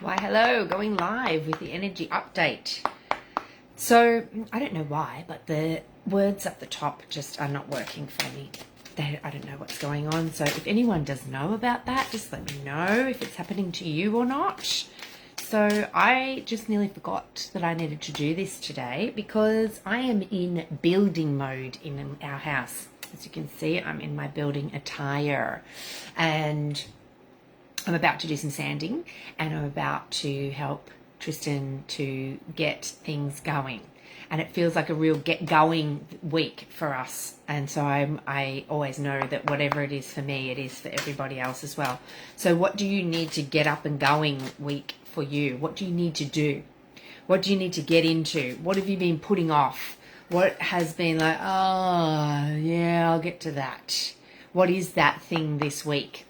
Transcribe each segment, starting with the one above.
Why, hello, going live with the energy update. So, I don't know why, but the words up the top just are not working for me. I don't know what's going on. So, if anyone does know about that, just let me know if it's happening to you or not. So, I just nearly forgot that I needed to do this today because I am in building mode in our house. As you can see, I'm in my building attire and I'm about to do some sanding and I'm about to help Tristan to get things going. And it feels like a real get going week for us. And so I always know that whatever it is for me, it is for everybody else as well. So what do you need to get up and going week for you? What do you need to do? What do you need to get into? What have you been putting off? What has been like, oh, yeah, I'll get to that. What is that thing this week?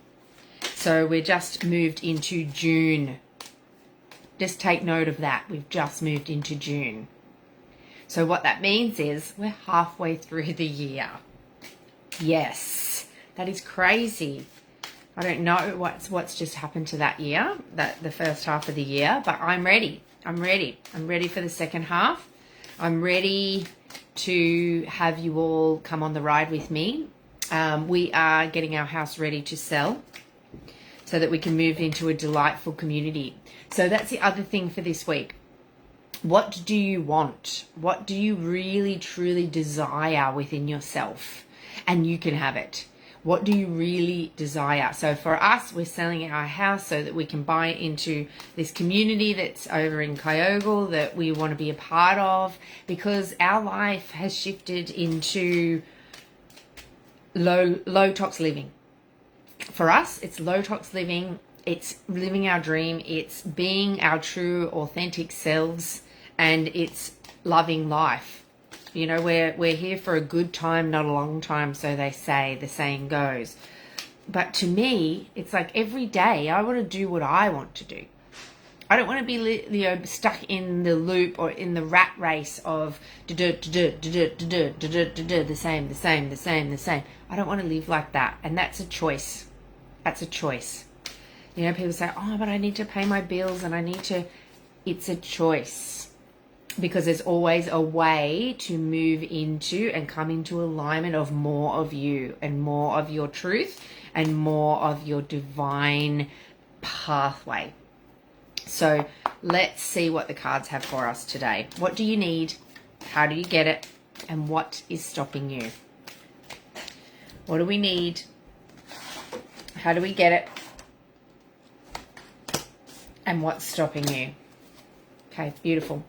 So we're just moved into June. Just take note of that. We've just moved into June. So what that means is we're halfway through the year. Yes, that is crazy. I don't know what's just happened to that year, the first half of the year, but I'm ready. I'm ready for the second half. I'm ready to have you all come on the ride with me. We are getting our house ready to sell, so that we can move into a delightful community. So that's the other thing for this week. What do you want? What do you really, truly desire within yourself? And you can have it. What do you really desire? So for us, we're selling our house so that we can buy into this community that's over in Kyogle that we want to be a part of, because our life has shifted into low tox living. For us, it's low tox living, it's living our dream, it's being our true, authentic selves, and it's loving life. You know, we're here for a good time, not a long time, so they say, the saying goes. But to me, it's like every day I want to do what I want to do. I don't want to be stuck in the loop or in the rat race of the same. I don't want to live like that, and that's a choice. That's a choice. You know, people say, oh, but I need to pay my bills and it's a choice. Because there's always a way to move into and come into alignment of more of you and more of your truth and more of your divine pathway. So let's see what the cards have for us today. What do you need? How do you get it? And what is stopping you? What do we need? How do we get it? And what's stopping you? Okay, beautiful.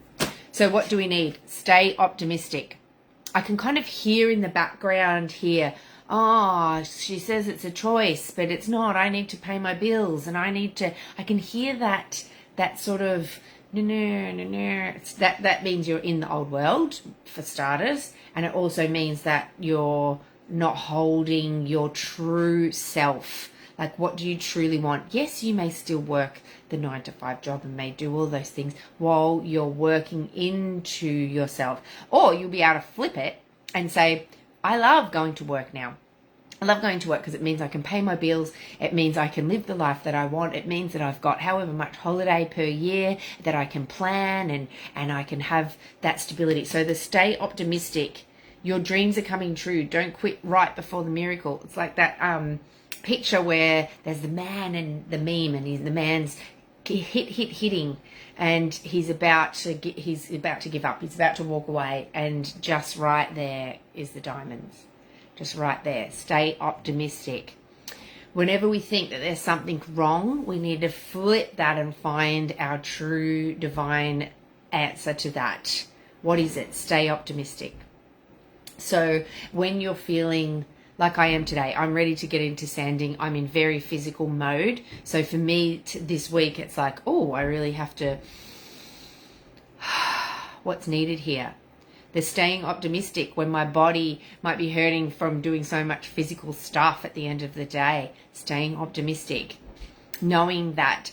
So what do we need? Stay optimistic. I can kind of hear in the background here, oh, she says it's a choice, but it's not. I need to pay my bills and I can hear that sort of, no. That means you're in the old world, for starters. And it also means that you're not holding your true self. Like, what do you truly want? Yes, you may still work the 9-to-5 job and may do all those things while you're working into yourself. Or you'll be able to flip it and say, I love going to work now. I love going to work because it means I can pay my bills. It means I can live the life that I want. It means that I've got however much holiday per year that I can plan and I can have that stability. So the stay optimistic. Your dreams are coming true. Don't quit right before the miracle. It's like that picture where there's the man and the meme, and the man's hitting, and he's about to give up. He's about to walk away, and just right there is the diamonds. Just right there. Stay optimistic. Whenever we think that there's something wrong, we need to flip that and find our true divine answer to that. What is it? Stay optimistic. So when you're feeling like I am today, I'm ready to get into sanding. I'm in very physical mode. So for me this week, it's like, oh, I really have to, what's needed here? The staying optimistic when my body might be hurting from doing so much physical stuff at the end of the day. Staying optimistic. Knowing that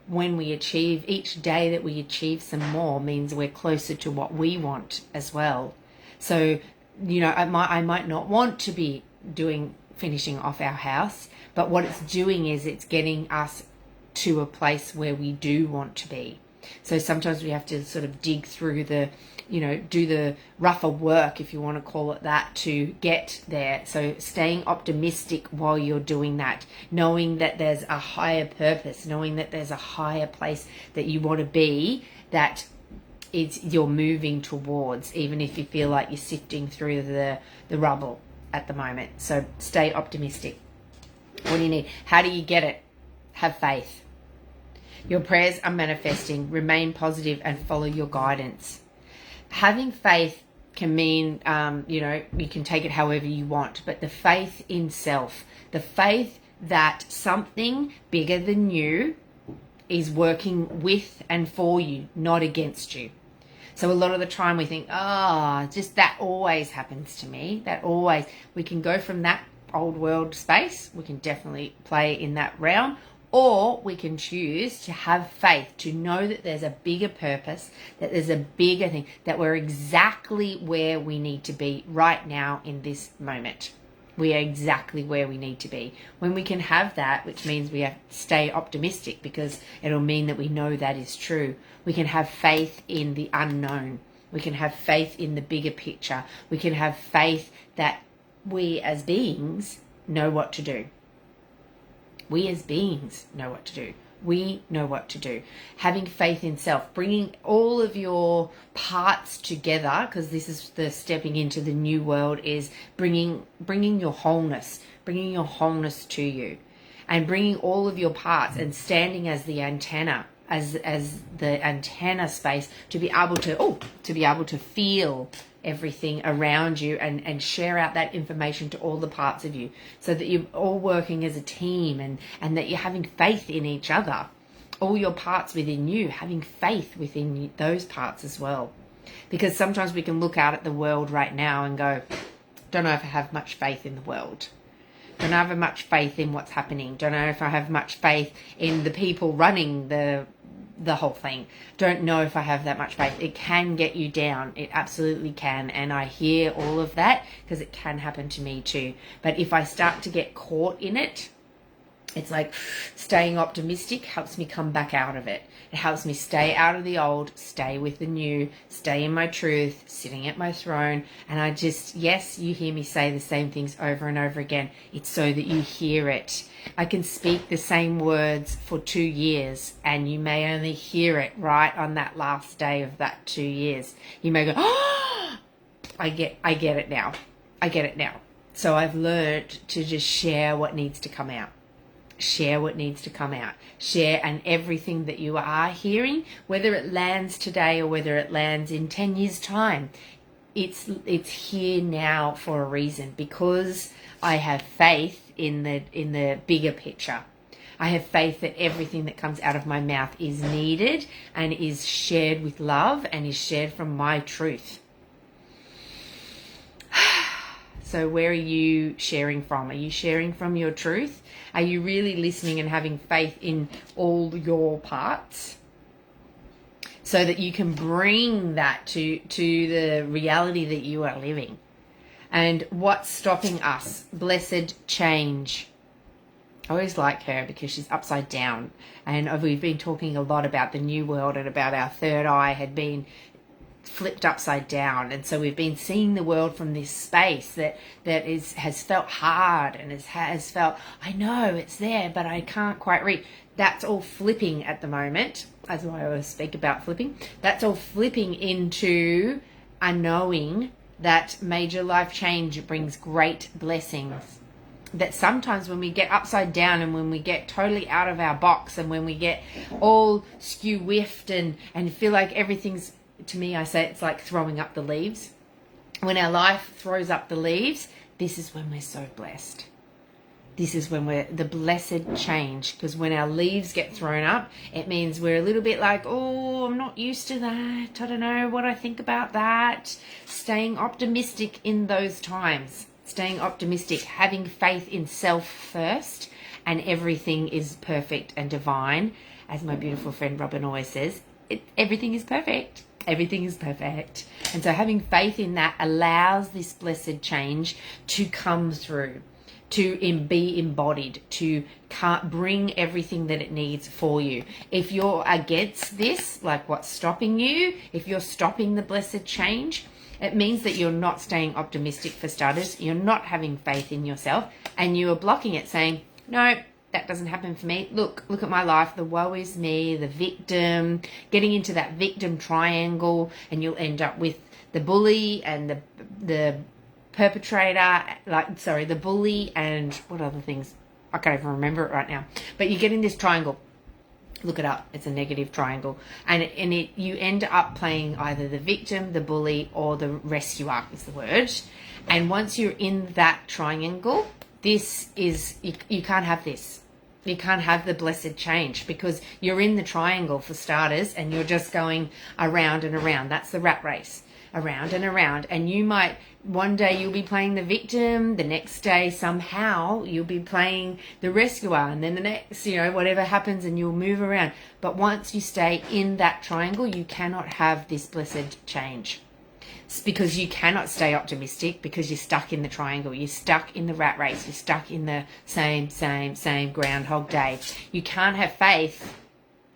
when we achieve, each day that we achieve some more means we're closer to what we want as well. So, you know, I might not want to be finishing off our house, but what it's doing is it's getting us to a place where we do want to be. So sometimes we have to sort of dig through the, do the rougher work, if you want to call it that, to get there. So staying optimistic while you're doing that, knowing that there's a higher purpose, knowing that there's a higher place that you want to be, that you're moving towards, even if you feel like you're sifting through the rubble at the moment. So stay optimistic. What do you need? How do you get it? Have faith. Your prayers are manifesting. Remain positive and follow your guidance. Having faith can mean, you can take it however you want, but the faith in self, the faith that something bigger than you is working with and for you, not against you. So a lot of the time we think, just that always happens to me. We can go from that old world space. We can definitely play in that realm. Or we can choose to have faith, to know that there's a bigger purpose, that there's a bigger thing, that we're exactly where we need to be right now in this moment. We are exactly where we need to be. When we can have that, which means we have to stay optimistic, because it'll mean that we know that is true. We can have faith in the unknown. We can have faith in the bigger picture. We can have faith that we as beings know what to do. We as beings know what to do. We know what to do. Having faith in self, bringing all of your parts together, because this is the stepping into the new world, is bringing your wholeness to you, and bringing all of your parts and standing as the antenna, as the antenna space to be able to feel everything around you and share out that information to all the parts of you, so that you're all working as a team, and that you're having faith in each other. All your parts within you, having faith within those parts as well. Because sometimes we can look out at the world right now and go, don't know if I have much faith in the world. Don't have much faith in what's happening. Don't know if I have much faith in the people running the whole thing. Don't know if I have that much faith. It can get you down. It absolutely can. And I hear all of that, because it can happen to me too. But if I start to get caught in it, it's like staying optimistic helps me come back out of it. It helps me stay out of the old, stay with the new, stay in my truth, sitting at my throne. And yes, you hear me say the same things over and over again. It's so that you hear it. I can speak the same words for 2 years, and you may only hear it right on that last day of that 2 years. You may go, I get it now. I get it now. So I've learned to just share what needs to come out. Share what needs to come out. Share, and everything that you are hearing, whether it lands today or whether it lands in 10 years' time, it's here now for a reason, because I have faith in the bigger picture. I have faith that everything that comes out of my mouth is needed and is shared with love and is shared from my truth. So where are you sharing from? Are you sharing from your truth? Are you really listening and having faith in all your parts, so that you can bring that to the reality that you are living? And what's stopping us? Blessed change. I always like her because she's upside down. And we've been talking a lot about the new world, and about our third eye had been flipped upside down. And so we've been seeing the world from this space that has felt hard, and has felt, I know it's there, but I can't quite reach. That's all flipping at the moment. That's why I always speak about flipping. That's all flipping into a knowing that major life change brings great blessings. That sometimes when we get upside down, and when we get totally out of our box, and when we get all skew-whiffed and feel like everything's, to me, I say it's like throwing up the leaves. When our life throws up the leaves, this is when we're so blessed. This is when we're the blessed change. Because when our leaves get thrown up, it means we're a little bit like, oh, I'm not used to that. I don't know what I think about that. Staying optimistic in those times. Staying optimistic, having faith in self first, and everything is perfect and divine. As my beautiful friend Robin always says, everything is perfect. Everything is perfect. And so having faith in that allows this blessed change to come through. be embodied, to bring everything that it needs for you. If you're against this, like what's stopping you, if you're stopping the blessed change, it means that you're not staying optimistic, for starters. You're not having faith in yourself, and you are blocking it, saying, no, that doesn't happen for me. Look at my life. The woe is me, the victim, getting into that victim triangle, and you'll end up with the bully and the perpetrator, the bully and what other things? I can't even remember it right now. But you get in this triangle. Look it up. It's a negative triangle. And you end up playing either the victim, the bully, or the rescuer is the word. And once you're in that triangle, you can't have this. You can't have the blessed change, because you're in the triangle, for starters, and you're just going around and around. That's the rat race. Around and around. And one day you'll be playing the victim, the next day somehow you'll be playing the rescuer, and then the next, whatever happens, and you'll move around. But once you stay in that triangle, you cannot have this blessed change. It's because you cannot stay optimistic, because you're stuck in the triangle. You're stuck in the rat race. You're stuck in the same Groundhog Day. You can't have faith.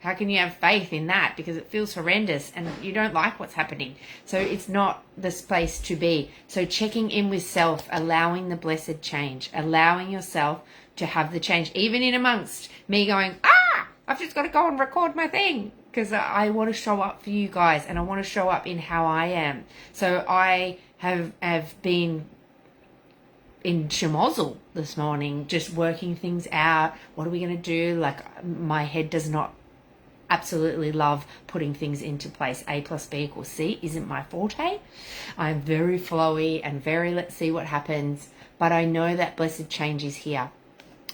How can you have faith in that? Because it feels horrendous and you don't like what's happening. So it's not this place to be. So checking in with self, allowing the blessed change, allowing yourself to have the change, even in amongst me going, I've just got to go and record my thing, because I want to show up for you guys, and I want to show up in how I am. So I have been in Schmozzle this morning, just working things out. What are we going to do? Like, my head does not absolutely love putting things into place. A plus B equals C isn't my forte. I'm very flowy and very let's see what happens. But I know that blessed change is here.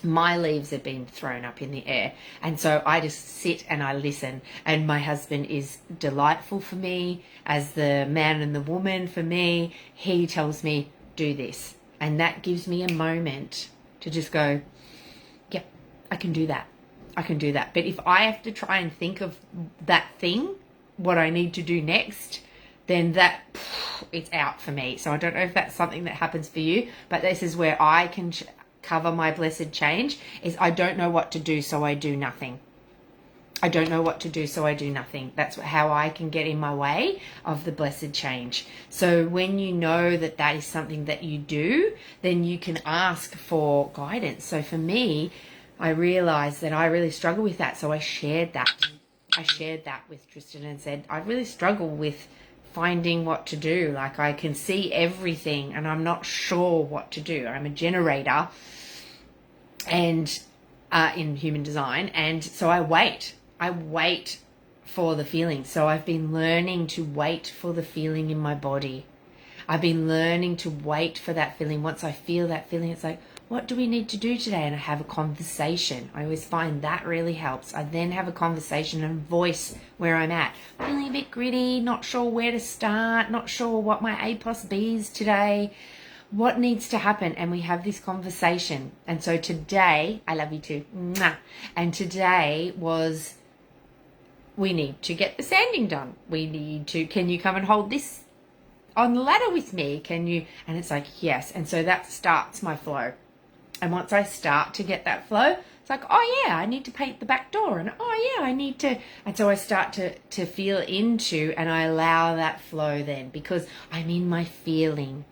My leaves have been thrown up in the air. And so I just sit and I listen. And my husband is delightful for me, as the man and the woman for me. He tells me, do this. And that gives me a moment to just go, yep, I can do that. I can do that. But if I have to try and think of that thing, what I need to do next, then it's out for me. So I don't know if that's something that happens for you, but this is where I can cover my blessed change, is I don't know what to do, so I do nothing. I don't know what to do, so I do nothing. That's how I can get in my way of the blessed change. So when you know that is something that you do, then you can ask for guidance. So for me, I realized that I really struggle with that. So I shared that. With Tristan and said, I really struggle with finding what to do. Like, I can see everything and I'm not sure what to do. I'm a generator and in human design. And so I wait for the feeling. So I've been learning to wait for the feeling in my body. I've been learning to wait for that feeling. Once I feel that feeling, it's like, what do we need to do today? And I have a conversation. I always find that really helps. I then have a conversation and voice where I'm at. Feeling a bit gritty, not sure where to start, not sure what my A plus B is today. What needs to happen? And we have this conversation. And so today, I love you too. Mwah. And today was, we need to get the sanding done. Can you come and hold this on the ladder with me? Can you? And it's like, yes. And so that starts my flow. And once I start to get that flow, it's like, oh yeah, I need to paint the back door. And oh yeah, I need to. And so I start to feel into, and I allow that flow then, because I'm in my feeling,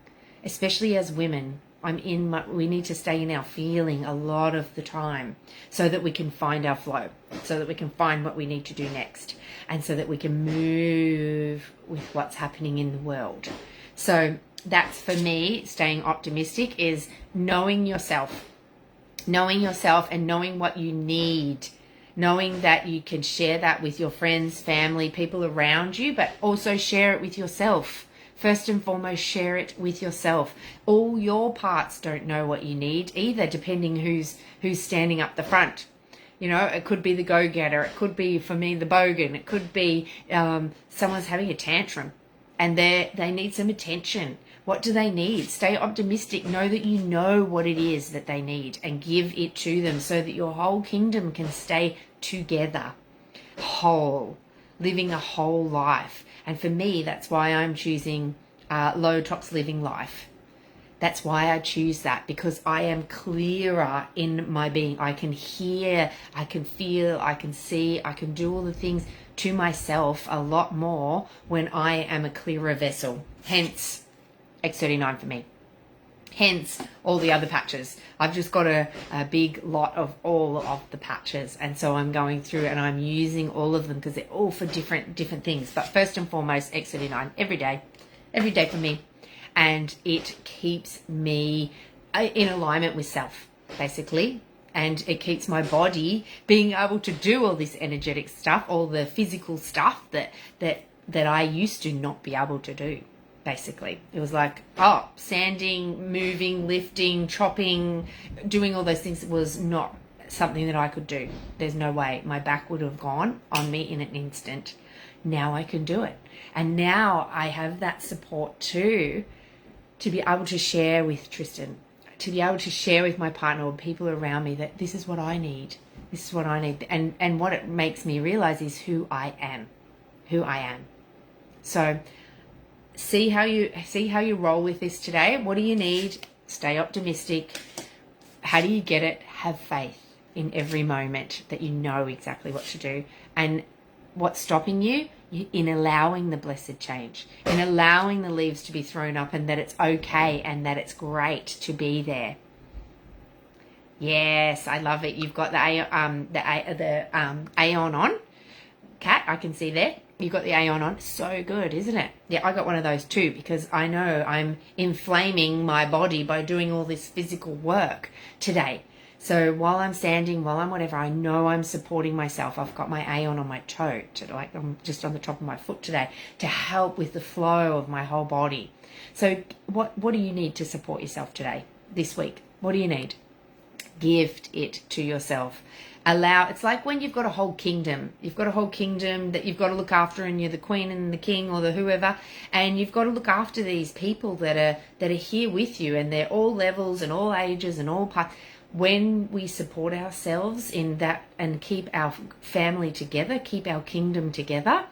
especially as women. We need to stay in our feeling a lot of the time so that we can find our flow, so that we can find what we need to do next, and so that we can move with what's happening in the world. So that's, for me, staying optimistic is knowing yourself and knowing what you need, knowing that you can share that with your friends, family, people around you, but also share it with yourself. First and foremost, share it with yourself. All your parts don't know what you need either, depending who's standing up the front. You know, it could be the go-getter. It could be, for me, the bogan. It could be someone's having a tantrum and they need some attention. What do they need? Stay optimistic. Know that you know what it is that they need and give it to them so that your whole kingdom can stay together, whole, living a whole life. And for me, that's why I'm choosing low tox living life. That's why I choose that, because I am clearer in my being. I can hear, I can feel, I can see, I can do all the things to myself a lot more when I am a clearer vessel. Hence, X39 for me. Hence, all the other patches. I've just got a big lot of all of the patches. And so I'm going through and I'm using all of them because they're all for different things. But first and foremost, X39 every day for me. And it keeps me in alignment with self, basically. And it keeps my body being able to do all this energetic stuff, all the physical stuff that I used to not be able to do, basically. It was like, sanding, moving, lifting, chopping, doing all those things was not something that I could do. There's no way. My back would have gone on me in an instant. Now I can do it. And now I have that support too, to be able to share with Tristan, to be able to share with my partner or people around me that this is what I need. This is what I need. And what it makes me realize is who I am. So see how you roll with this today. What do you need? Stay optimistic. How do you get it? Have faith in every moment that you know exactly what to do. And what's stopping you? In allowing the blessed change, in allowing the leaves to be thrown up, and that it's okay and that it's great to be there. Yes, I love it. You've got the Aeon on, Kat. I can see there. You've got the Aeon on. So good, isn't it? Yeah, I got one of those too because I know I'm inflaming my body by doing all this physical work today. So while I'm sanding, while I'm whatever, I know I'm supporting myself. I've got my Aeon on my toe, I'm just on the top of my foot today, to help with the flow of my whole body. So what do you need to support yourself today, this week? What do you need? Gift it to yourself. It's like when you've got a whole kingdom. You've got a whole kingdom that you've got to look after, and you're the queen and the king or the whoever, and you've got to look after these people that are here with you, and they're all levels and all ages and all parts. When we support ourselves in that and keep our family together, keep our kingdom together,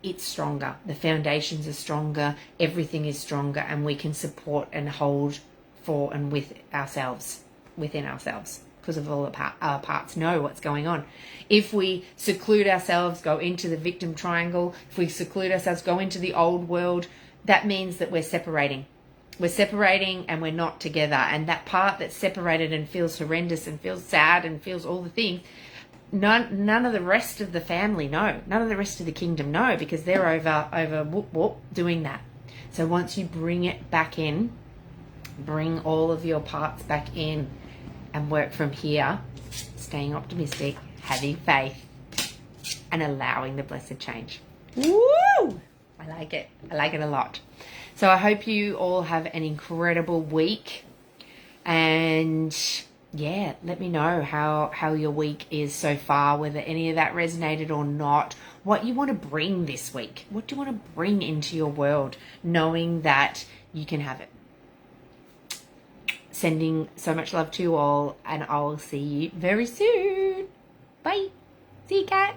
it's stronger. The foundations are stronger, everything is stronger, and we can support and hold for and with ourselves, within ourselves, because of all our parts know what's going on. If we seclude ourselves, go into the victim triangle, if we seclude ourselves, go into the old world, that means that we're separating. We're separating and we're not together. And that part that's separated and feels horrendous and feels sad and feels all the things, none of the rest of the family know. None of the rest of the kingdom know, because they're over whoop whoop doing that. So once you bring it back in, bring all of your parts back in and work from here, staying optimistic, having faith, and allowing the blessed change. Woo! I like it. I like it a lot. So I hope you all have an incredible week. And yeah, let me know how your week is so far, whether any of that resonated or not, what you want to bring this week. What do you want to bring into your world, knowing that you can have it. Sending so much love to you all, and I'll see you very soon. Bye. See you, Kat.